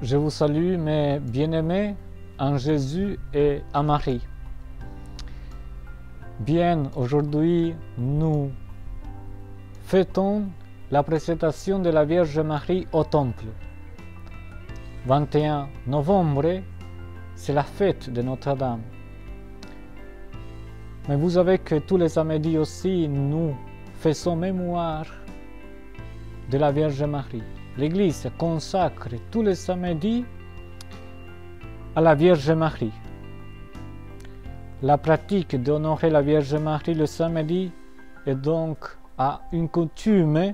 Je vous salue, mes bien-aimés, en Jésus et en Marie. Bien, aujourd'hui, nous fêtons la présentation de la Vierge Marie au Temple. 21 novembre, c'est la fête de Notre-Dame. Mais vous savez que tous les samedis aussi, nous faisons mémoire de la Vierge Marie. L'Église consacre tous les samedis à la Vierge Marie. La pratique d'honorer la Vierge Marie le samedi est donc une coutume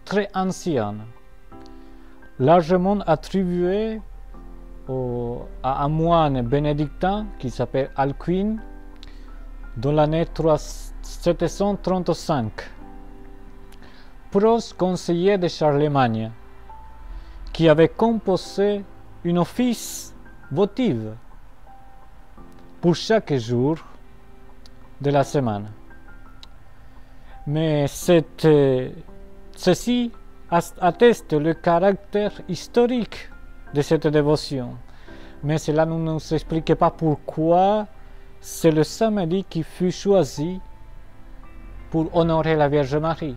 très ancienne, largement attribuée à un moine bénédictin qui s'appelle Alcuin dans l'année 735. Proche conseiller de Charlemagne, qui avait composé une office votive pour chaque jour de la semaine. Mais ceci atteste le caractère historique de cette dévotion. Mais cela ne nous explique pas pourquoi c'est le samedi qui fut choisi pour honorer la Vierge Marie.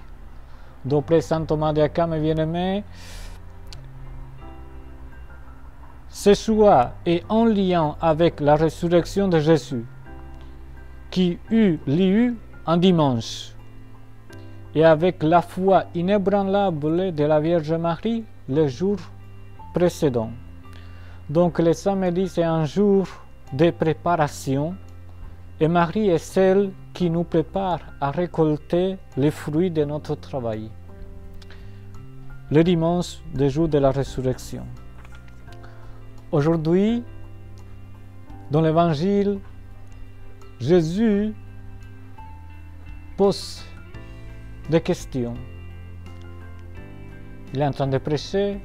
D'après saint Thomas d'Aquin, mes bien-aimés, ce choix est en lien avec la résurrection de Jésus, qui eut lieu un dimanche, et avec la foi inébranlable de la Vierge Marie le jour précédent. Donc le samedi, c'est un jour de préparation, et Marie est celle qui nous prépare à récolter les fruits de notre travail. Le dimanche, le jour de la résurrection. Aujourd'hui, dans l'Évangile, Jésus pose des questions. Il est en train de prêcher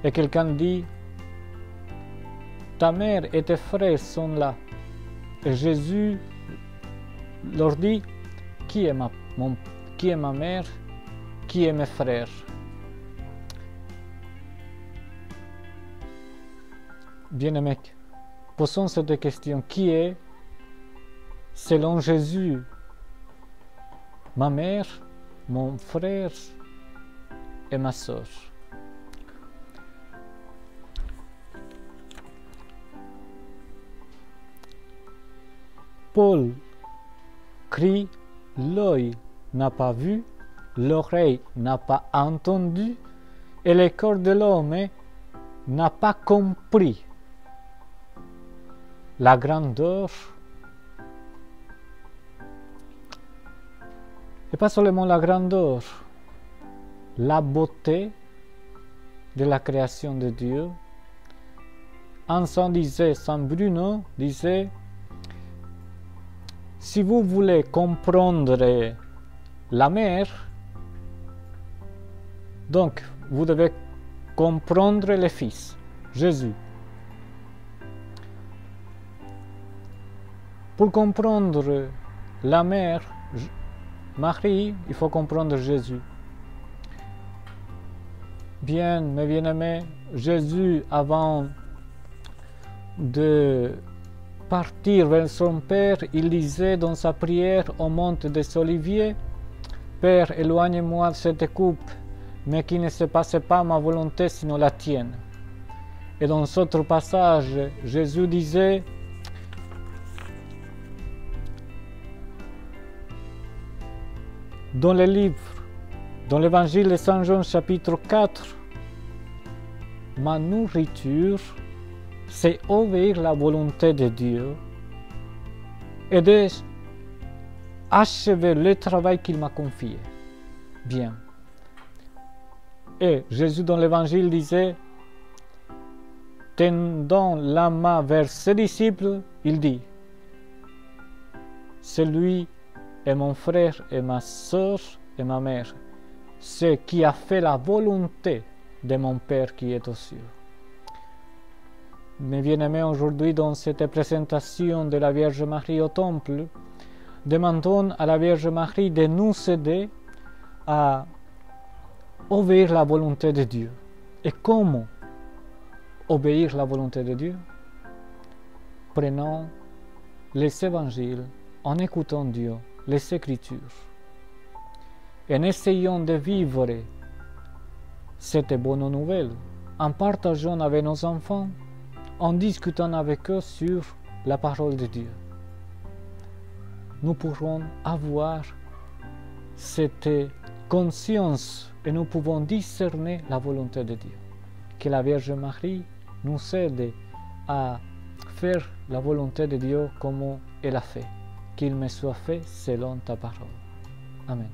et quelqu'un dit « Ta mère et tes frères sont là. » Et Jésus leur dit « Qui est ma mère? Qui est mes frères ?» Bien-aimés, posons cette question. Qui est, selon Jésus, ma mère, mon frère et ma sœur? Paul crie, l'œil n'a pas vu, l'oreille n'a pas entendu, et le cœur de l'homme n'a pas compris la grandeur, et pas seulement la grandeur, la beauté de la création de Dieu. Un saint disait, Saint Bruno disait, si vous voulez comprendre la mer, donc vous devez comprendre le Fils, Jésus. Pour comprendre la mère, Marie, il faut comprendre Jésus. Bien, mes bien-aimés, Jésus, avant de partir vers son Père, il disait dans sa prière au mont des Oliviers, « Père, éloigne-moi de cette coupe, mais qu'il ne se passe pas ma volonté, sinon la tienne. » Et dans cet autre passage, Jésus disait, dans le livre, dans l'évangile de Saint Jean chapitre 4, ma nourriture, c'est obéir la volonté de Dieu et d'achever le travail qu'il m'a confié. Bien. Et Jésus dans l'évangile disait, tendant la main vers ses disciples, il dit, celui est mon frère et ma sœur et ma mère, ce qui a fait la volonté de mon Père qui est aux cieux. Mes bien-aimés, aujourd'hui, dans cette présentation de la Vierge Marie au Temple, demandons à la Vierge Marie de nous aider à obéir la volonté de Dieu. Et comment obéir à la volonté de Dieu? Prenons les évangiles en écoutant Dieu, les Écritures, et en essayant de vivre cette bonne nouvelle, en partageant avec nos enfants, en discutant avec eux sur la parole de Dieu. Nous pourrons avoir cette conscience et nous pouvons discerner la volonté de Dieu. Que la Vierge Marie nous aide à faire la volonté de Dieu comme elle a fait. Qu'il me soit fait selon ta parole. Amen.